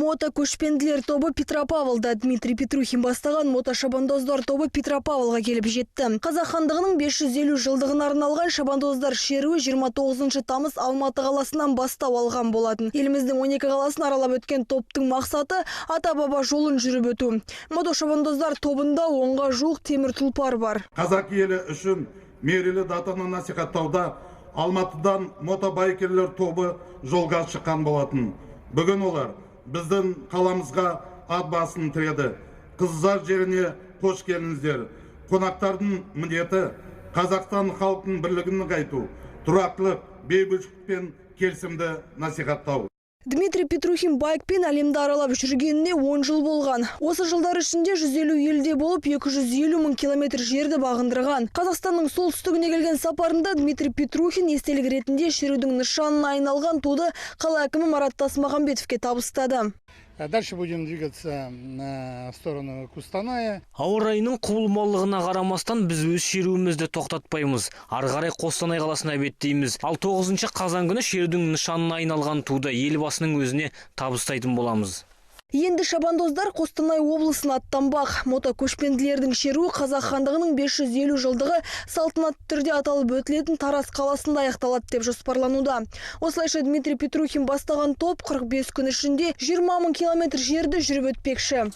Мото көшпенділер тобы Петропавлда. Дмитрий Петрухин бастаған мотошабандоздар тобы Петропавлға келіп жетті. Қазақ хандығының 550 жылдығына арналған шабандоздар шеруі 29 тамыз Алматы қаласынан бастау алған болатын. Еліміздің 12 қаласын аралап өткен топтың мақсаты ата-баба жолын жүріп өту. Мотошабандоздар тобында 10-ға жуық темір тұлпар бар. Қазақ елі үшін мерейлі датаны насихаттауда Алматыдан мотобайкерлер тобы жолға шыққан болатын. Бүгін олар біздің қаламызға ат басын тіреді. Қыздар жеріне қош келіңіздер. Қонақтардың міндеті Қазақстан халқының бірлігін нығайту, тұрақтылық, бейбітшілік пен келісімді насихаттау. Дмитрий Петрухин байкпен әлемді аралап жүргеніне 10 жыл болған. Осы жылдар ішінде 150 елде болып 250 мың километр жерді бағындырған. Қазақстанның солтүстігіне келген сапарында Дмитрий Петрухин естелік ретінде шерудің нышанына айналған туды қала әкімі Марат Тасмағамбетовке табыстады. Дальше будем двигаться в сторону Кустаная. Ауа райының құбылмалығына қарамастан біз өз шеруімізді тоқтатпаймыз. Ары қарай Қостанай қаласына беттейміз. Ал 9 қазан күні шерудің нышанына айналған туды елбасының өзіне табыстайтын боламыз. Енді шабандоздар Қостанай облысына аттанбақ. Мото көшпенділердің шеруі Қазақ хандығының 550 жылдығы салтанатты түрде аталып өтілетін Тараз қаласында аяқталады деп жоспарлануда. Осылайша Дмитрий Петрухин бастаған топ 45 күн ішінде 20 мың километр жерді жүріп өтпекші.